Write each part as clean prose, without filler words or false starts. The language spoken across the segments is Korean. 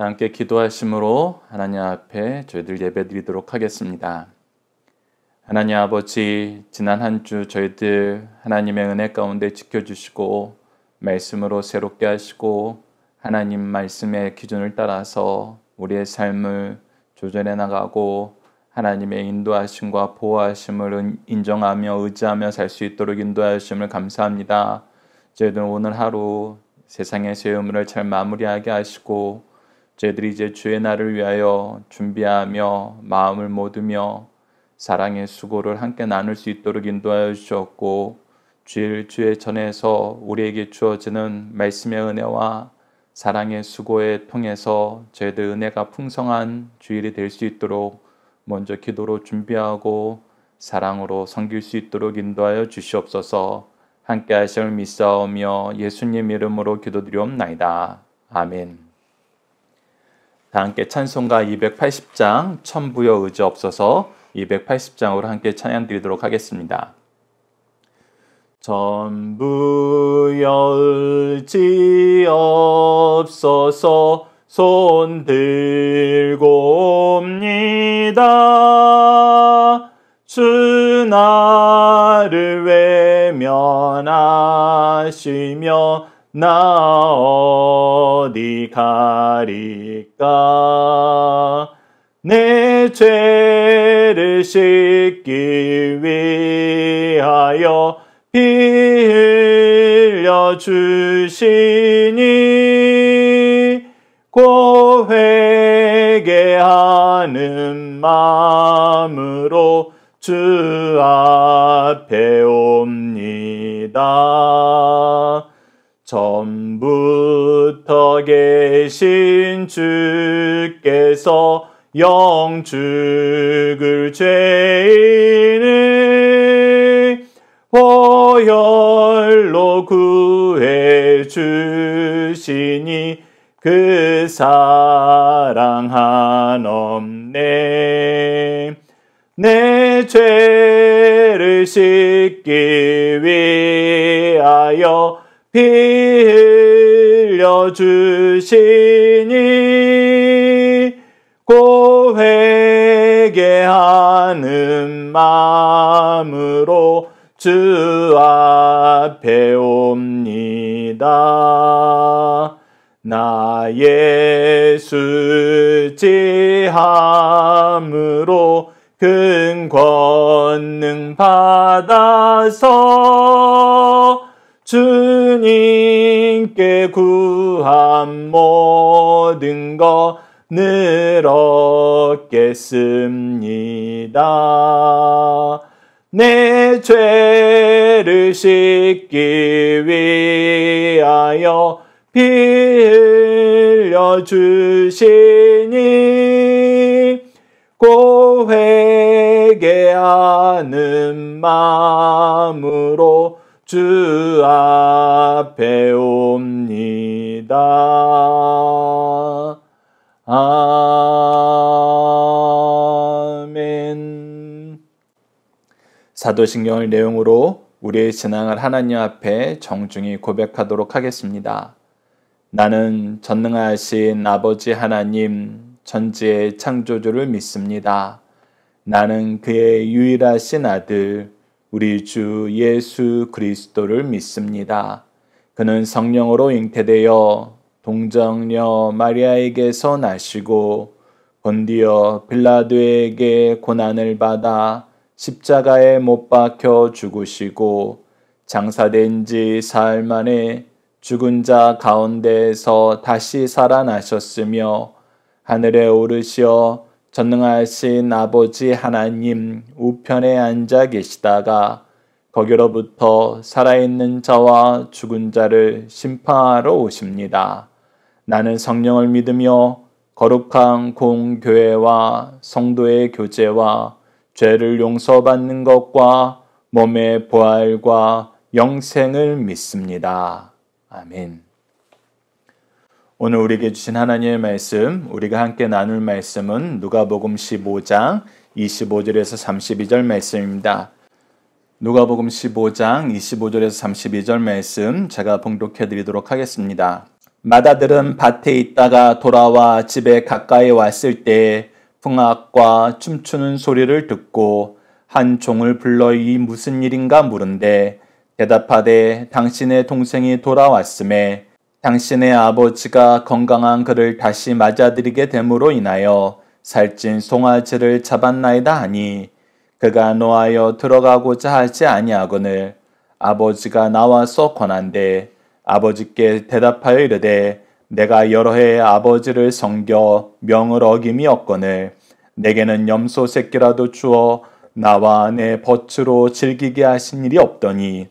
함께 기도하심으로 하나님 앞에 저희들 예배드리도록 하겠습니다. 하나님 아버지, 지난 한 주 저희들 하나님의 은혜 가운데 지켜주시고 말씀으로 새롭게 하시고 하나님 말씀의 기준을 따라서 우리의 삶을 조절해 나가고 하나님의 인도하심과 보호하심을 인정하며 의지하며 살 수 있도록 인도하심을 감사합니다. 저희들 오늘 하루 세상의 새 의무를 잘 마무리하게 하시고 저희들이 이제 주의 날을 위하여 준비하며 마음을 모두며 사랑의 수고를 함께 나눌 수 있도록 인도하여 주셨고 주의 전에서 우리에게 주어지는 말씀의 은혜와 사랑의 수고에 통해서 저희들 은혜가 풍성한 주일이 될 수 있도록 먼저 기도로 준비하고 사랑으로 섬길 수 있도록 인도하여 주시옵소서. 함께 하심을 믿사오며 예수님 이름으로 기도드리옵나이다. 아멘. 다 함께 찬송가 280장 천부여 의지 없어서 280장으로 함께 찬양 드리도록 하겠습니다. 천부여 의지 없어서 손 들고 옵니다. 주 나를 외면하시며 나 어디 가리까. 내 죄를 씻기 위하여 피 흘려 주시니 고 회개하는 마음으로 주 앞에 옵니다. 처음부터 계신 주께서 영 죽을 죄인을 보혈로 구해 주시니 그 사랑 한없네. 내 죄를 씻기 위하여 피 흘려 주시니 고 회개하는 마음으로 주 앞에 옵니다. 나 예수 지함으로 큰 권능 받아서 주님께 구한 모든 것 늘 얻겠습니다. 내 죄를 씻기 위하여 피 흘려 주시니 고 회개하는 마음으로 주 앞에 옵니다. 아멘. 사도신경의 내용으로 우리의 신앙을 하나님 앞에 정중히 고백하도록 하겠습니다. 나는 전능하신 아버지 하나님, 천지의 창조주를 믿습니다. 나는 그의 유일하신 아들, 우리 주 예수 그리스도를 믿습니다. 그는 성령으로 잉태되어 동정녀 마리아에게서 나시고 본디어 빌라도에게 고난을 받아 십자가에 못 박혀 죽으시고 장사된 지 사흘 만에 죽은 자 가운데에서 다시 살아나셨으며 하늘에 오르시어 전능하신 아버지 하나님 우편에 앉아 계시다가 거기로부터 살아있는 자와 죽은 자를 심판하러 오십니다. 나는 성령을 믿으며 거룩한 공교회와 성도의 교제와 죄를 용서받는 것과 몸의 부활과 영생을 믿습니다. 아멘. 오늘 우리에게 주신 하나님의 말씀, 우리가 함께 나눌 말씀은 누가복음 15장 25절에서 32절 말씀입니다. 누가복음 15장 25절에서 32절 말씀 제가 봉독해 드리도록 하겠습니다. 맏아들은 밭에 있다가 돌아와 집에 가까이 왔을 때 풍악과 춤추는 소리를 듣고 한 종을 불러 이 무슨 일인가 물은데 대답하되 당신의 동생이 돌아왔음에 당신의 아버지가 건강한 그를 다시 맞아들이게 됨으로 인하여 살찐 송아지를 잡았나이다 하니 그가 노하여 들어가고자 하지 아니하거늘 아버지가 나와서 권한대 아버지께 대답하여 이르되 내가 여러 해 아버지를 섬겨 명을 어김이 없거늘 내게는 염소 새끼라도 주어 나와 내 벗으로 즐기게 하신 일이 없더니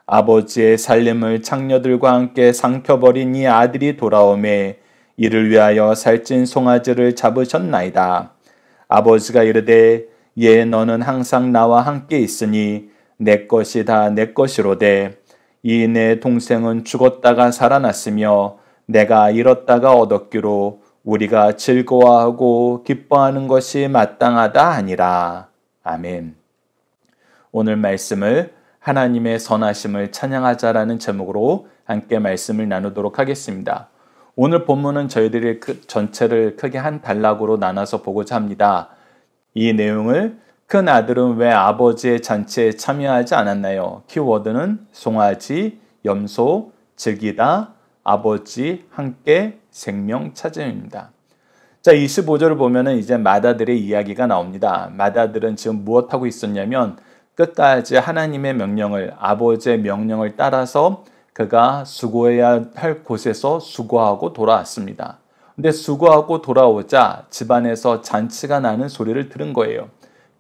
아버지의 살림을 창녀들과 함께 삼켜버린 이 아들이 돌아오매 이를 위하여 살찐 송아지를 잡으셨나이다. 아버지가 이르되 예 너는 항상 나와 함께 있으니 내 것이 다 내 것이로되 이 내 동생은 죽었다가 살아났으며 내가 잃었다가 얻었기로 우리가 즐거워하고 기뻐하는 것이 마땅하다 하니라. 아멘. 오늘 말씀을 하나님의 선하심을 찬양하자라는 제목으로 함께 말씀을 나누도록 하겠습니다. 오늘 본문은 저희들이 전체를 크게 한 단락으로 나눠서 보고자 합니다. 이 내용을 큰 아들은 왜 아버지의 잔치에 참여하지 않았나요? 키워드는 송아지, 염소, 즐기다, 아버지, 함께, 생명 찾음입니다. 자, 25절을 보면은 이제 맏아들의 이야기가 나옵니다. 맏아들은 지금 무엇하고 있었냐면 끝까지 하나님의 명령을, 아버지의 명령을 따라서 그가 수고해야 할 곳에서 수고하고 돌아왔습니다. 근데 수고하고 돌아오자 집안에서 잔치가 나는 소리를 들은 거예요.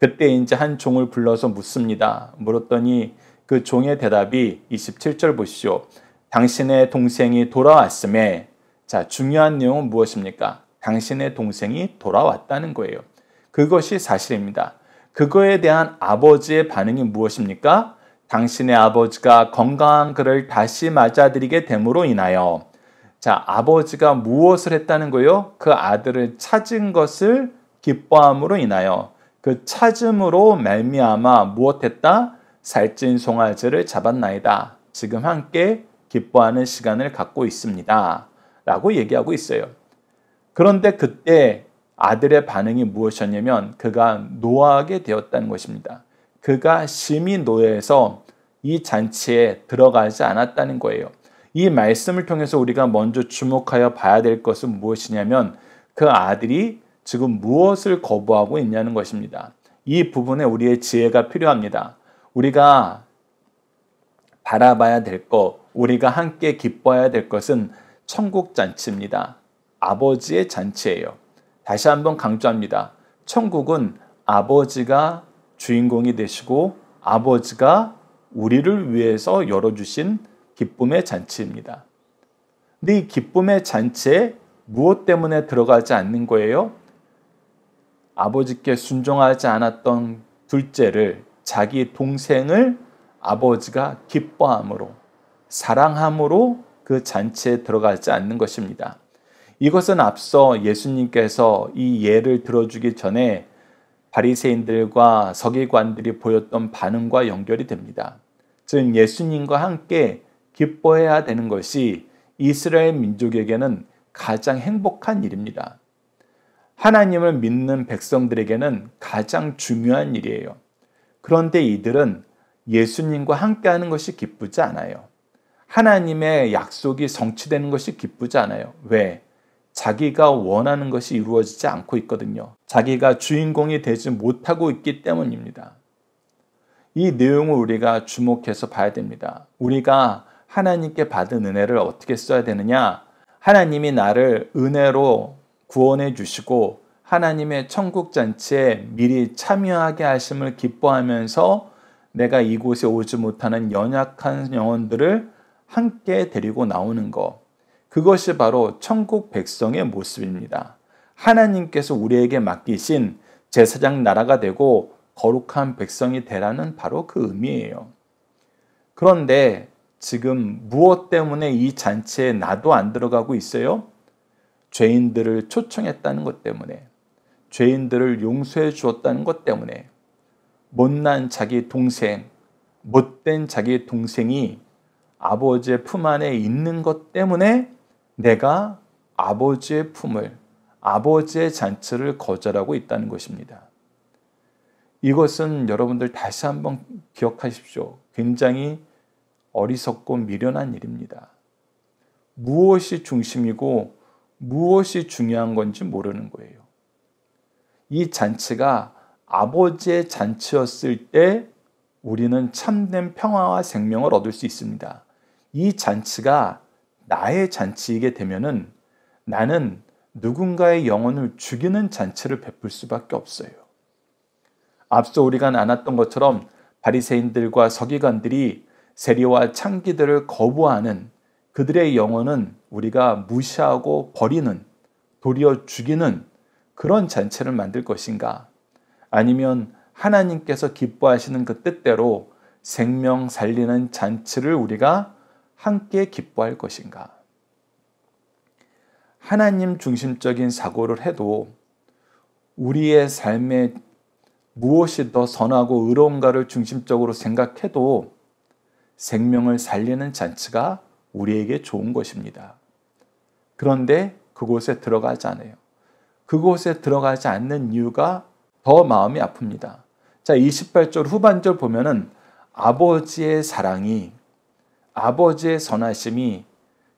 그때 이제 한 종을 불러서 묻습니다. 물었더니 그 종의 대답이 27절 보시죠. 당신의 동생이 돌아왔음에, 자, 중요한 내용은 무엇입니까? 당신의 동생이 돌아왔다는 거예요. 그것이 사실입니다. 그거에 대한 아버지의 반응이 무엇입니까? 당신의 아버지가 건강한 그를 다시 맞아들이게 됨으로 인하여, 자, 아버지가 무엇을 했다는 거예요? 그 아들을 찾은 것을 기뻐함으로 인하여 그 찾음으로 말미암아 무엇했다? 살찐 송아지를 잡았나이다. 지금 함께 기뻐하는 시간을 갖고 있습니다. 라고 얘기하고 있어요. 그런데 그때 아들의 반응이 무엇이었냐면 그가 노하게 되었다는 것입니다. 그가 심히 노해서 이 잔치에 들어가지 않았다는 거예요. 이 말씀을 통해서 우리가 먼저 주목하여 봐야 될 것은 무엇이냐면 그 아들이 지금 무엇을 거부하고 있냐는 것입니다. 이 부분에 우리의 지혜가 필요합니다. 우리가 바라봐야 될 것, 우리가 함께 기뻐해야 될 것은 천국 잔치입니다. 아버지의 잔치예요. 다시 한번 강조합니다. 천국은 아버지가 주인공이 되시고 아버지가 우리를 위해서 열어주신 기쁨의 잔치입니다. 근데 이 기쁨의 잔치에 무엇 때문에 들어가지 않는 거예요? 아버지께 순종하지 않았던 둘째를, 자기 동생을 아버지가 기뻐함으로, 사랑함으로 그 잔치에 들어가지 않는 것입니다. 이것은 앞서 예수님께서 이 예를 들어주기 전에 바리새인들과 서기관들이 보였던 반응과 연결이 됩니다. 즉 예수님과 함께 기뻐해야 되는 것이 이스라엘 민족에게는 가장 행복한 일입니다. 하나님을 믿는 백성들에게는 가장 중요한 일이에요. 그런데 이들은 예수님과 함께하는 것이 기쁘지 않아요. 하나님의 약속이 성취되는 것이 기쁘지 않아요. 왜? 자기가 원하는 것이 이루어지지 않고 있거든요. 자기가 주인공이 되지 못하고 있기 때문입니다. 이 내용을 우리가 주목해서 봐야 됩니다. 우리가 하나님께 받은 은혜를 어떻게 써야 되느냐? 하나님이 나를 은혜로 구원해 주시고 하나님의 천국잔치에 미리 참여하게 하심을 기뻐하면서 내가 이곳에 오지 못하는 연약한 영혼들을 함께 데리고 나오는 것. 그것이 바로 천국 백성의 모습입니다. 하나님께서 우리에게 맡기신 제사장 나라가 되고 거룩한 백성이 되라는 바로 그 의미예요. 그런데 지금 무엇 때문에 이 잔치에 나도 안 들어가고 있어요? 죄인들을 초청했다는 것 때문에, 죄인들을 용서해 주었다는 것 때문에, 못난 자기 동생, 못된 자기 동생이 아버지의 품 안에 있는 것 때문에 내가 아버지의 품을, 아버지의 잔치를 거절하고 있다는 것입니다. 이것은 여러분들 다시 한번 기억하십시오. 굉장히 어리석고 미련한 일입니다. 무엇이 중심이고 무엇이 중요한 건지 모르는 거예요. 이 잔치가 아버지의 잔치였을 때 우리는 참된 평화와 생명을 얻을 수 있습니다. 이 잔치가 나의 잔치이게 되면은 나는 누군가의 영혼을 죽이는 잔치를 베풀 수밖에 없어요. 앞서 우리가 나눴던 것처럼 바리새인들과 서기관들이 세리와 창기들을 거부하는 그들의 영혼은 우리가 무시하고 버리는, 도리어 죽이는 그런 잔치를 만들 것인가? 아니면 하나님께서 기뻐하시는 그 뜻대로 생명 살리는 잔치를 우리가 함께 기뻐할 것인가? 하나님 중심적인 사고를 해도 우리의 삶에 무엇이 더 선하고 의로운가를 중심적으로 생각해도 생명을 살리는 잔치가 우리에게 좋은 것입니다. 그런데 그곳에 들어가지 않아요. 그곳에 들어가지 않는 이유가 더 마음이 아픕니다. 자, 28절 후반절 보면은 아버지의 사랑이, 아버지의 선하심이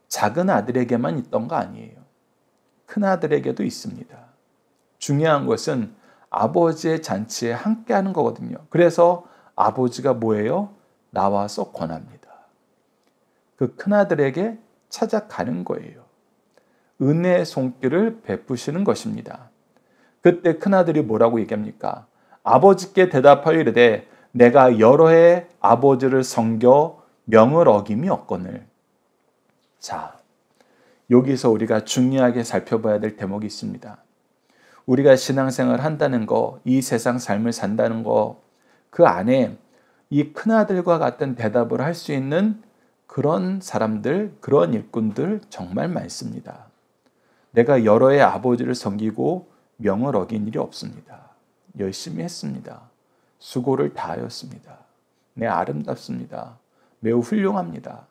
작은 아들에게만 있던 거 아니에요. 큰 아들에게도 있습니다. 중요한 것은 아버지의 잔치에 함께 하는 거거든요. 그래서 아버지가 뭐예요? 나와서 권합니다. 그 큰아들에게 찾아가는 거예요. 은혜의 손길을 베푸시는 것입니다. 그때 큰아들이 뭐라고 얘기합니까? 아버지께 대답하여 이르되 내가 여러 해 아버지를 섬겨 명을 어김이 없거늘. 자, 여기서 우리가 중요하게 살펴봐야 될 대목이 있습니다. 우리가 신앙생활 한다는 거, 이 세상 삶을 산다는 거, 그 안에 이 큰아들과 같은 대답을 할 수 있는 그런 사람들, 그런 일꾼들 정말 많습니다. 내가 여러 해 아버지를 섬기고 명을 어긴 일이 없습니다. 열심히 했습니다. 수고를 다하였습니다. 네, 아름답습니다. 매우 훌륭합니다.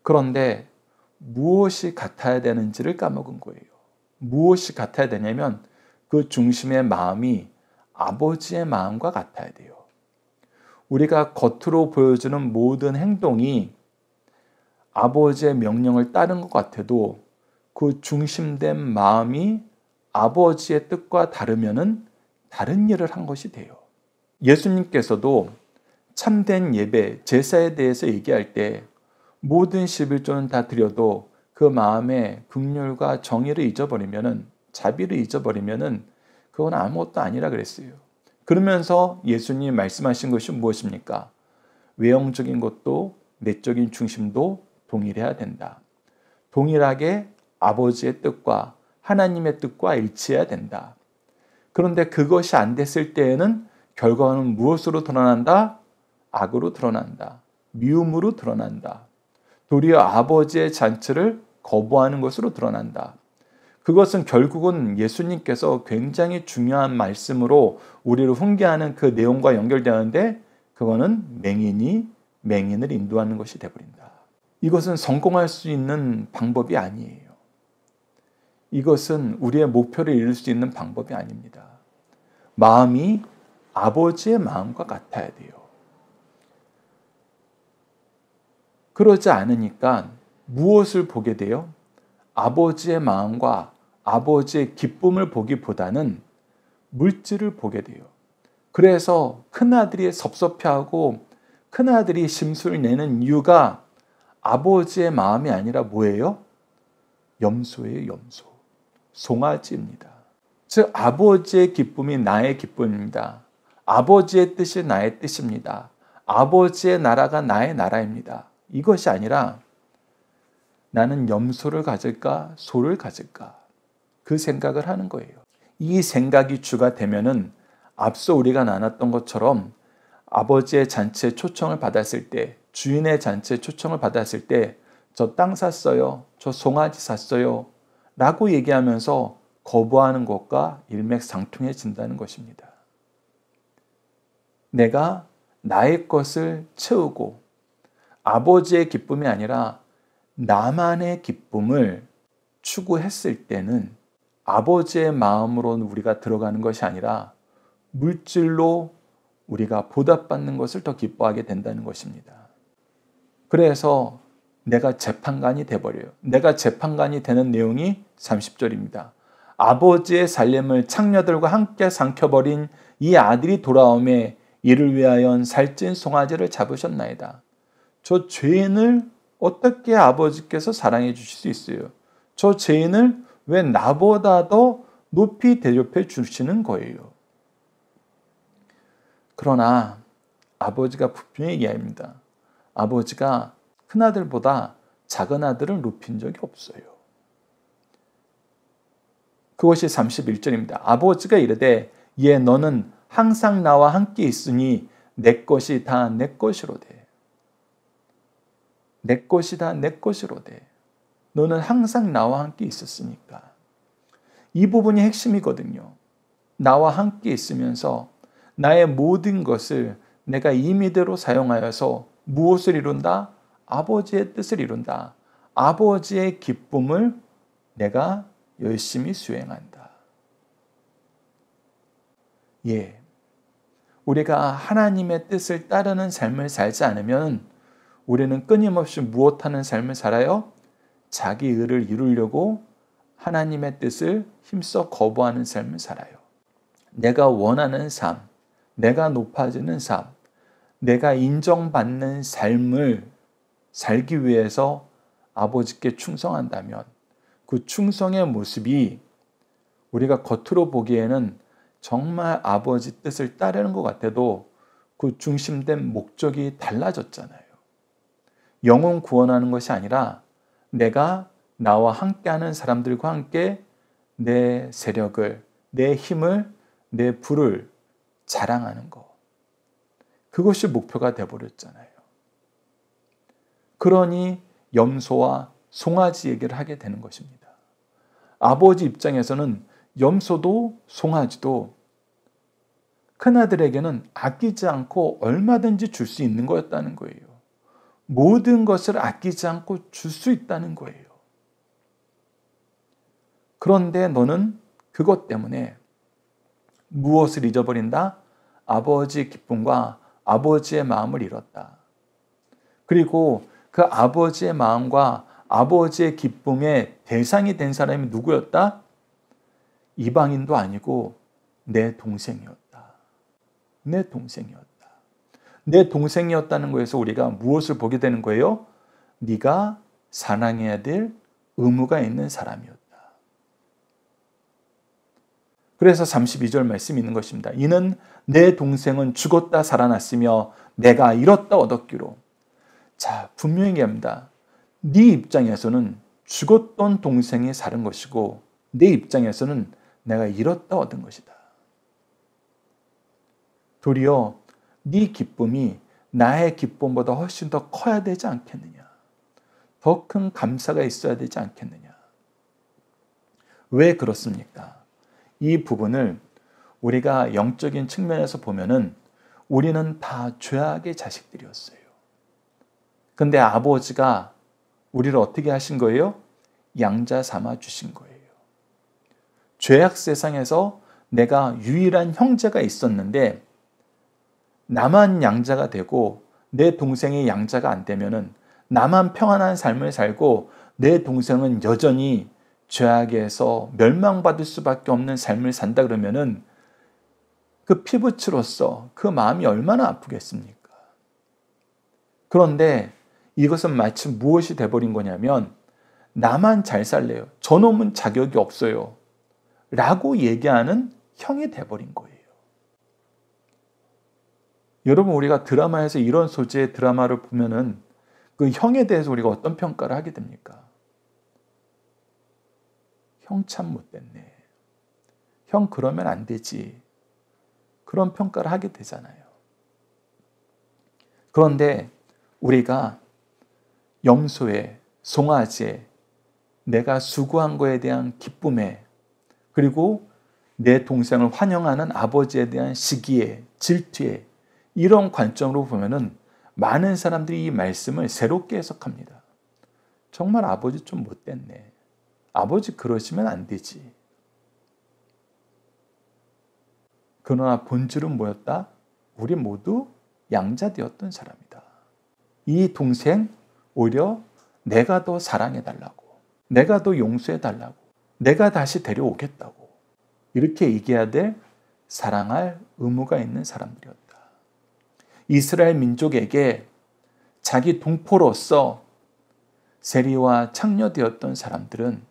그런데 무엇이 같아야 되는지를 까먹은 거예요. 무엇이 같아야 되냐면 그 중심의 마음이 아버지의 마음과 같아야 돼요. 우리가 겉으로 보여주는 모든 행동이 아버지의 명령을 따른 것 같아도 그 중심된 마음이 아버지의 뜻과 다르면은 다른 일을 한 것이 돼요. 예수님께서도 참된 예배, 제사에 대해서 얘기할 때 모든 11조는 다 드려도 그 마음에 긍휼과 정의를 잊어버리면은, 자비를 잊어버리면은 그건 아무것도 아니라 그랬어요. 그러면서 예수님이 말씀하신 것이 무엇입니까? 외형적인 것도 내적인 중심도 동일해야 된다. 동일하게 아버지의 뜻과 하나님의 뜻과 일치해야 된다. 그런데 그것이 안 됐을 때에는 결과는 무엇으로 드러난다? 악으로 드러난다. 미움으로 드러난다. 도리어 아버지의 잔치를 거부하는 것으로 드러난다. 그것은 결국은 예수님께서 굉장히 중요한 말씀으로 우리를 훈계하는 그 내용과 연결되는데 그거는 맹인이 맹인을 인도하는 것이 되어버린다. 이것은 성공할 수 있는 방법이 아니에요. 이것은 우리의 목표를 이룰 수 있는 방법이 아닙니다. 마음이 아버지의 마음과 같아야 돼요. 그러지 않으니까 무엇을 보게 돼요? 아버지의 마음과 아버지의 기쁨을 보기보다는 물질을 보게 돼요. 그래서 큰아들이 섭섭해하고 큰아들이 심술을 내는 이유가 아버지의 마음이 아니라 뭐예요? 염소예요, 염소. 송아지입니다. 즉 아버지의 기쁨이 나의 기쁨입니다. 아버지의 뜻이 나의 뜻입니다. 아버지의 나라가 나의 나라입니다. 이것이 아니라 나는 염소를 가질까 소를 가질까 그 생각을 하는 거예요. 이 생각이 주가 되면은 앞서 우리가 나눴던 것처럼 아버지의 잔치에 초청을 받았을 때, 주인의 잔치에 초청을 받았을 때 저 땅 샀어요, 저 송아지 샀어요 라고 얘기하면서 거부하는 것과 일맥상통해진다는 것입니다. 내가 나의 것을 채우고 아버지의 기쁨이 아니라 나만의 기쁨을 추구했을 때는 아버지의 마음으로 우리가 들어가는 것이 아니라 물질로 우리가 보답받는 것을 더 기뻐하게 된다는 것입니다. 그래서 내가 재판관이 돼버려요. 내가 재판관이 되는 내용이 30절입니다. 아버지의 살림을 창녀들과 함께 삼켜버린 이 아들이 돌아오매 이를 위하여 살찐 송아지를 잡으셨나이다. 저 죄인을 어떻게 아버지께서 사랑해 주실 수 있어요? 저 죄인을 왜 나보다 더 높이 대접해 주시는 거예요? 그러나 아버지가 분명히 얘기합니다. 아버지가 큰아들보다 작은 아들을 높인 적이 없어요. 그것이 31절입니다. 아버지가 이르되 예 너는 항상 나와 함께 있으니 내 것이 다 내 것이로되. 내 것이 다 내 것이로되. 너는 항상 나와 함께 있었으니까. 이 부분이 핵심이거든요. 나와 함께 있으면서 나의 모든 것을 내가 임의대로 사용하여서 무엇을 이룬다? 아버지의 뜻을 이룬다. 아버지의 기쁨을 내가 열심히 수행한다. 예. 우리가 하나님의 뜻을 따르는 삶을 살지 않으면 우리는 끊임없이 무엇하는 삶을 살아요? 자기 의를 이루려고 하나님의 뜻을 힘써 거부하는 삶을 살아요. 내가 원하는 삶, 내가 높아지는 삶, 내가 인정받는 삶을 살기 위해서 아버지께 충성한다면 그 충성의 모습이 우리가 겉으로 보기에는 정말 아버지 뜻을 따르는 것 같아도 그 중심된 목적이 달라졌잖아요. 영혼 구원하는 것이 아니라 내가 나와 함께하는 사람들과 함께 내 세력을, 내 힘을, 내 부를 자랑하는 것. 그것이 목표가 되어버렸잖아요. 그러니 염소와 송아지 얘기를 하게 되는 것입니다. 아버지 입장에서는 염소도 송아지도 큰아들에게는 아끼지 않고 얼마든지 줄 수 있는 거였다는 거예요. 모든 것을 아끼지 않고 줄 수 있다는 거예요. 그런데 너는 그것 때문에 무엇을 잊어버린다? 아버지의 기쁨과 아버지의 마음을 잃었다. 그리고 그 아버지의 마음과 아버지의 기쁨의 대상이 된 사람이 누구였다? 이방인도 아니고 내 동생이었다. 내 동생이었다. 내 동생이었다는 거에서 우리가 무엇을 보게 되는 거예요? 네가 사랑해야 될 의무가 있는 사람이었다. 그래서 32절 말씀이 있는 것입니다. 이는 내 동생은 죽었다 살아났으며 내가 잃었다 얻었기로. 자, 분명히 얘기합니다. 네 입장에서는 죽었던 동생이 살은 것이고 내 입장에서는 내가 잃었다 얻은 것이다. 도리어 네 기쁨이 나의 기쁨보다 훨씬 더 커야 되지 않겠느냐. 더 큰 감사가 있어야 되지 않겠느냐. 왜 그렇습니까? 이 부분을 우리가 영적인 측면에서 보면은 우리는 다 죄악의 자식들이었어요. 근데 아버지가 우리를 어떻게 하신 거예요? 양자 삼아 주신 거예요. 죄악 세상에서 내가 유일한 형제가 있었는데 나만 양자가 되고 내 동생이 양자가 안 되면은 나만 평안한 삶을 살고 내 동생은 여전히 죄악에서 멸망받을 수밖에 없는 삶을 산다 그러면은 그 피부치로서 그 마음이 얼마나 아프겠습니까? 그런데 이것은 마치 무엇이 돼버린 거냐면 나만 잘 살래요. 저놈은 자격이 없어요. 라고 얘기하는 형이 돼버린 거예요. 여러분, 우리가 드라마에서 이런 소재의 드라마를 보면은 그 형에 대해서 우리가 어떤 평가를 하게 됩니까? 형 참 못됐네. 형 그러면 안 되지. 그런 평가를 하게 되잖아요. 그런데 우리가 염소에, 송아지에 내가 수고한 거에 대한 기쁨에 그리고 내 동생을 환영하는 아버지에 대한 시기에, 질투에 이런 관점으로 보면은 많은 사람들이 이 말씀을 새롭게 해석합니다. 정말 아버지 좀 못됐네. 아버지 그러시면 안 되지. 그러나 본질은 뭐였다? 우리 모두 양자되었던 사람이다. 이 동생 오히려 내가 더 사랑해달라고, 내가 더 용서해달라고, 내가 다시 데려오겠다고 이렇게 얘기해야 될 사랑할 의무가 있는 사람들이었다. 이스라엘 민족에게 자기 동포로서 세리와 창녀되었던 사람들은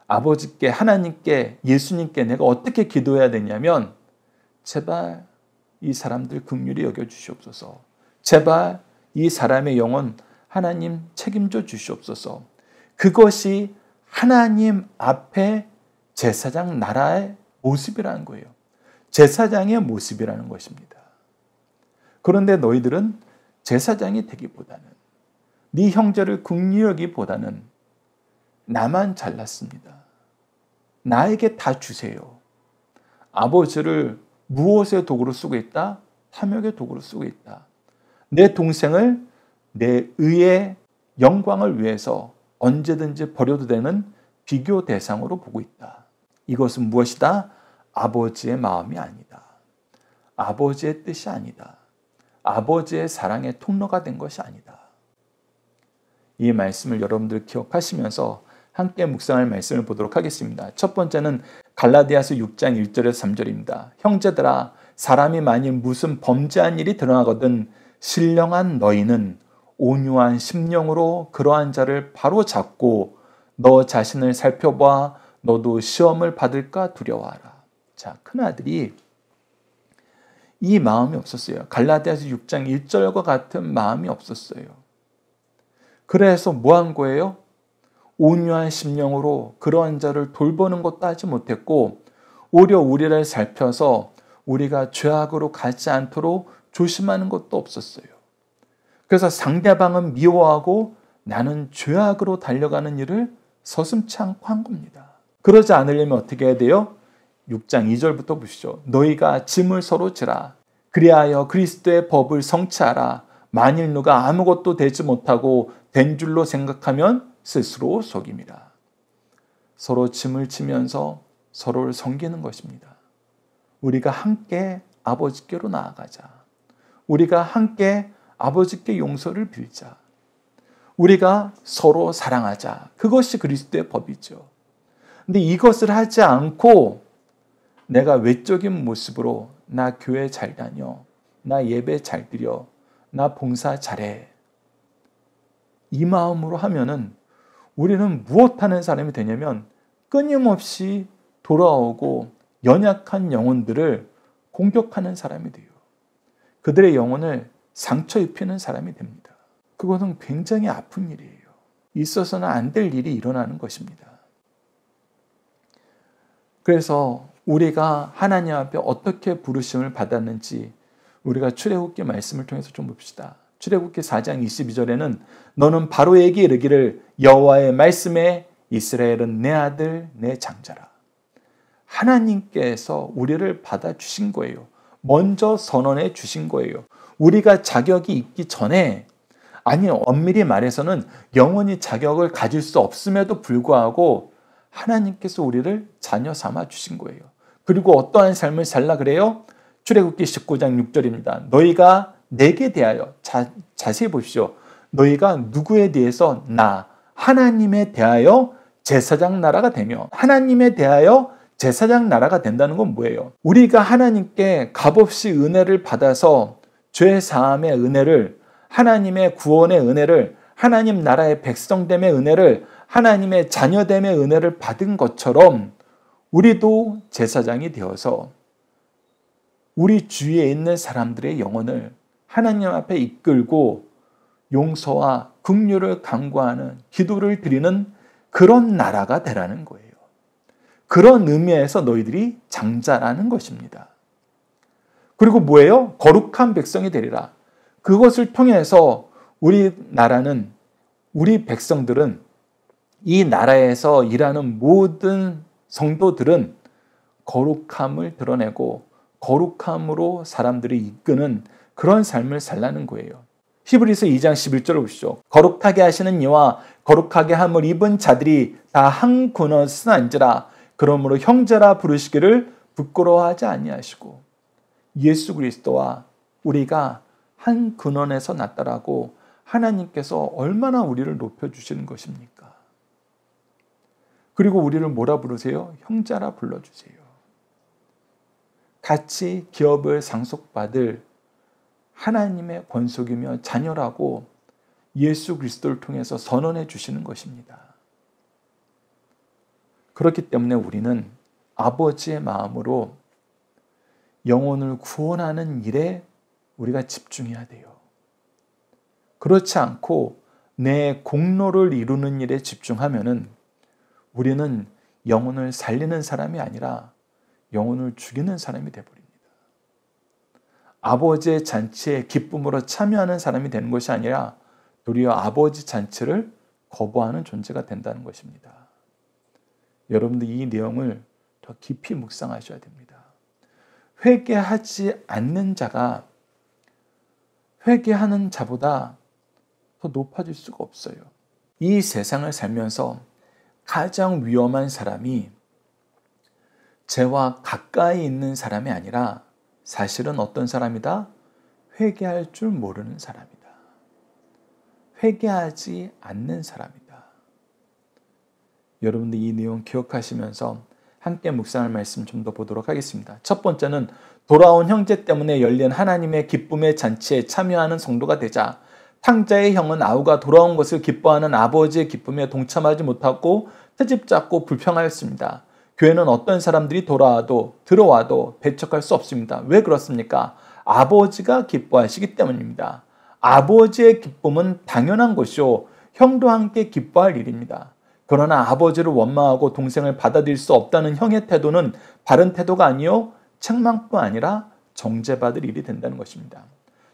아버지께, 하나님께, 예수님께 내가 어떻게 기도해야 되냐면 제발 이 사람들 긍휼히 여겨주시옵소서. 제발 이 사람의 영혼 하나님 책임져 주시옵소서. 그것이 하나님 앞에 제사장 나라의 모습이라는 거예요. 제사장의 모습이라는 것입니다. 그런데 너희들은 제사장이 되기보다는 네 형제를 긍휼히 여기보다는 나만 잘났습니다. 나에게 다 주세요. 아버지를 무엇의 도구로 쓰고 있다? 탐욕의 도구로 쓰고 있다. 내 동생을 내 의의 영광을 위해서 언제든지 버려도 되는 비교 대상으로 보고 있다. 이것은 무엇이다? 아버지의 마음이 아니다. 아버지의 뜻이 아니다. 아버지의 사랑의 통로가 된 것이 아니다. 이 말씀을 여러분들 기억하시면서 함께 묵상할 말씀을 보도록 하겠습니다. 첫 번째는 갈라디아서 6장 1절에서 3절입니다. 형제들아, 사람이 만일 무슨 범죄한 일이 드러나거든 신령한 너희는 온유한 심령으로 그러한 자를 바로 잡고 너 자신을 살펴봐 너도 시험을 받을까 두려워하라. 자, 큰아들이 이 마음이 없었어요. 갈라디아서 6장 1절과 같은 마음이 없었어요. 그래서 뭐 한 거예요? 온유한 심령으로 그러한 자를 돌보는 것도 하지 못했고 오히려 우리를 살펴서 우리가 죄악으로 가지 않도록 조심하는 것도 없었어요. 그래서 상대방은 미워하고 나는 죄악으로 달려가는 일을 서슴지 않고 한 겁니다. 그러지 않으려면 어떻게 해야 돼요? 6장 2절부터 보시죠. 너희가 짐을 서로 지라. 그리하여 그리스도의 법을 성취하라. 만일 누가 아무것도 되지 못하고 된 줄로 생각하면 스스로 속임이라. 서로 짐을 지면서 서로를 섬기는 것입니다. 우리가 함께 아버지께로 나아가자. 우리가 함께 아버지께 용서를 빌자. 우리가 서로 사랑하자. 그것이 그리스도의 법이죠. 근데 이것을 하지 않고 내가 외적인 모습으로 나 교회 잘 다녀, 나 예배 잘 드려, 나 봉사 잘해. 이 마음으로 하면은 우리는 무엇하는 사람이 되냐면 끊임없이 돌아오고 연약한 영혼들을 공격하는 사람이 돼요. 그들의 영혼을 상처 입히는 사람이 됩니다. 그것은 굉장히 아픈 일이에요. 있어서는 안 될 일이 일어나는 것입니다. 그래서 우리가 하나님 앞에 어떻게 부르심을 받았는지 우리가 출애굽기 말씀을 통해서 좀 봅시다. 출애굽기 4장 22절에는 너는 바로에게 이르기를 여호와의 말씀에 이스라엘은 내 아들 내 장자라. 하나님께서 우리를 받아주신 거예요. 먼저 선언해 주신 거예요. 우리가 자격이 있기 전에, 아니 엄밀히 말해서는 영원히 자격을 가질 수 없음에도 불구하고 하나님께서 우리를 자녀 삼아 주신 거예요. 그리고 어떠한 삶을 살라 그래요? 출애굽기 19장 6절입니다. 너희가 내게 대하여, 자세히 보십시오. 너희가 누구에 대해서? 나 하나님에 대하여 제사장 나라가 되며, 하나님에 대하여 제사장 나라가 된다는 건 뭐예요? 우리가 하나님께 값없이 은혜를 받아서 죄 사함의 은혜를, 하나님의 구원의 은혜를, 하나님 나라의 백성됨의 은혜를, 하나님의 자녀됨의 은혜를 받은 것처럼 우리도 제사장이 되어서 우리 주위에 있는 사람들의 영혼을 하나님 앞에 이끌고 용서와 긍휼을 강구하는 기도를 드리는 그런 나라가 되라는 거예요. 그런 의미에서 너희들이 장자라는 것입니다. 그리고 뭐예요? 거룩한 백성이 되리라. 그것을 통해서 우리나라는, 우리 백성들은, 이 나라에서 일하는 모든 성도들은 거룩함을 드러내고 거룩함으로 사람들을 이끄는 그런 삶을 살라는 거예요. 히브리서 2장 11절을 보시죠. 거룩하게 하시는 이와 거룩하게 함을 입은 자들이 다 한 근원 쓰나인지라. 그러므로 형제라 부르시기를 부끄러워하지 아니하시고. 예수 그리스도와 우리가 한 근원에서 났다라고 하나님께서 얼마나 우리를 높여주시는 것입니까? 그리고 우리를 뭐라 부르세요? 형제라 불러주세요. 같이 기업을 상속받을 하나님의 권속이며 자녀라고 예수 그리스도를 통해서 선언해 주시는 것입니다. 그렇기 때문에 우리는 아버지의 마음으로 영혼을 구원하는 일에 우리가 집중해야 돼요. 그렇지 않고 내 공로를 이루는 일에 집중하면은 우리는 영혼을 살리는 사람이 아니라 영혼을 죽이는 사람이 되어버립니다. 아버지의 잔치에 기쁨으로 참여하는 사람이 되는 것이 아니라 도리어 아버지 잔치를 거부하는 존재가 된다는 것입니다. 여러분들 이 내용을 더 깊이 묵상하셔야 됩니다. 회개하지 않는 자가 회개하는 자보다 더 높아질 수가 없어요. 이 세상을 살면서 가장 위험한 사람이 죄와 가까이 있는 사람이 아니라 사실은 어떤 사람이다? 회개할 줄 모르는 사람이다. 회개하지 않는 사람이다. 여러분들 이 내용 기억하시면서 함께 묵상할 말씀 좀 더 보도록 하겠습니다. 첫 번째는 돌아온 형제 때문에 열린 하나님의 기쁨의 잔치에 참여하는 성도가 되자 탕자의 형은 아우가 돌아온 것을 기뻐하는 아버지의 기쁨에 동참하지 못하고 트집 잡고 불평하였습니다. 교회는 어떤 사람들이 들어와도 배척할 수 없습니다. 왜 그렇습니까? 아버지가 기뻐하시기 때문입니다. 아버지의 기쁨은 당연한 것이요 형도 함께 기뻐할 일입니다. 그러나 아버지를 원망하고 동생을 받아들일 수 없다는 형의 태도는 바른 태도가 아니요 책망뿐 아니라 정죄받을 일이 된다는 것입니다.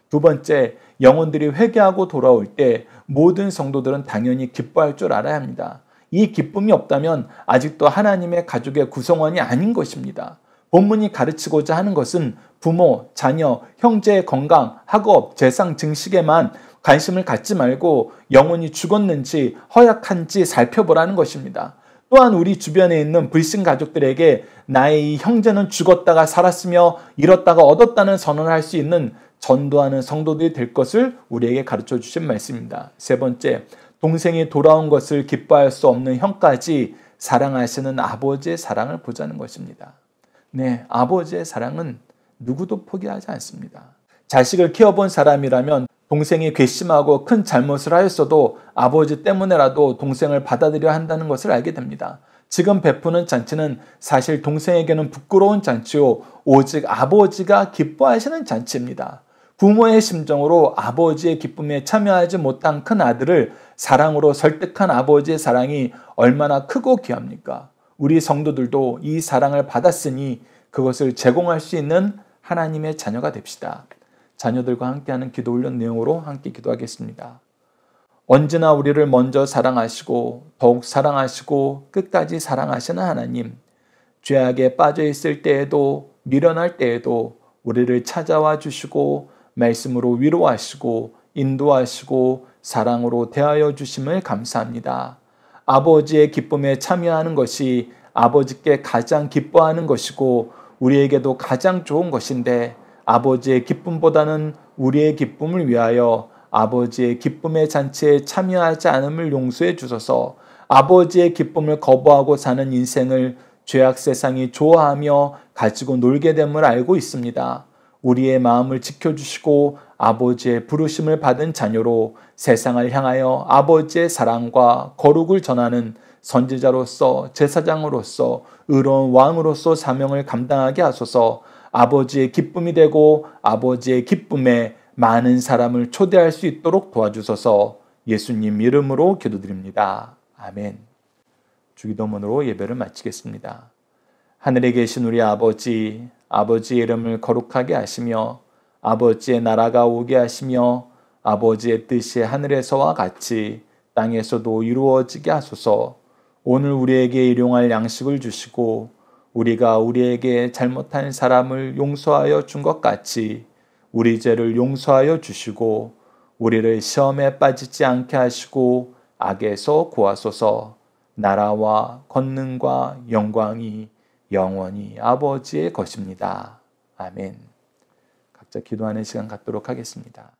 두 번째, 영혼들이 회개하고 돌아올 때 모든 성도들은 당연히 기뻐할 줄 알아야 합니다. 이 기쁨이 없다면 아직도 하나님의 가족의 구성원이 아닌 것입니다. 본문이 가르치고자 하는 것은 부모, 자녀, 형제의 건강, 학업, 재상, 증식에만 관심을 갖지 말고 영혼이 죽었는지 허약한지 살펴보라는 것입니다. 또한 우리 주변에 있는 불신 가족들에게 나의 이 형제는 죽었다가 살았으며 잃었다가 얻었다는 선언을 할 수 있는 전도하는 성도들이 될 것을 우리에게 가르쳐 주신 말씀입니다. 세 번째, 동생이 돌아온 것을 기뻐할 수 없는 형까지 사랑하시는 아버지의 사랑을 보자는 것입니다. 네, 아버지의 사랑은 누구도 포기하지 않습니다. 자식을 키워본 사람이라면 동생이 괘씸하고 큰 잘못을 하였어도 아버지 때문에라도 동생을 받아들여야 한다는 것을 알게 됩니다. 지금 베푸는 잔치는 사실 동생에게는 부끄러운 잔치요 오직 아버지가 기뻐하시는 잔치입니다. 부모의 심정으로 아버지의 기쁨에 참여하지 못한 큰 아들을 사랑으로 설득한 아버지의 사랑이 얼마나 크고 귀합니까? 우리 성도들도 이 사랑을 받았으니 그것을 제공할 수 있는 하나님의 자녀가 됩시다. 자녀들과 함께하는 기도 훈련 내용으로 함께 기도하겠습니다. 언제나 우리를 먼저 사랑하시고 더욱 사랑하시고 끝까지 사랑하시는 하나님, 죄악에 빠져 있을 때에도 미련할 때에도 우리를 찾아와 주시고 말씀으로 위로하시고 인도하시고 사랑으로 대하여 주심을 감사합니다. 아버지의 기쁨에 참여하는 것이 아버지께 가장 기뻐하는 것이고 우리에게도 가장 좋은 것인데 아버지의 기쁨보다는 우리의 기쁨을 위하여 아버지의 기쁨의 잔치에 참여하지 않음을 용서해 주소서. 아버지의 기쁨을 거부하고 사는 인생을 죄악 세상이 좋아하며 가지고 놀게 됨을 알고 있습니다. 우리의 마음을 지켜주시고 아버지의 부르심을 받은 자녀로 세상을 향하여 아버지의 사랑과 거룩을 전하는 선지자로서 제사장으로서 의로운 왕으로서 사명을 감당하게 하소서. 아버지의 기쁨이 되고 아버지의 기쁨에 많은 사람을 초대할 수 있도록 도와주소서. 예수님 이름으로 기도드립니다. 아멘. 주기도문으로 예배를 마치겠습니다. 하늘에 계신 우리 아버지, 아버지의 이름을 거룩하게 하시며 아버지의 나라가 오게 하시며 아버지의 뜻이 하늘에서와 같이 땅에서도 이루어지게 하소서. 오늘 우리에게 일용할 양식을 주시고 우리가 우리에게 잘못한 사람을 용서하여 준 것 같이 우리 죄를 용서하여 주시고 우리를 시험에 빠지지 않게 하시고 악에서 구하소서. 나라와 권능과 영광이 영원히 아버지의 것입니다. 아멘. 각자 기도하는 시간 갖도록 하겠습니다.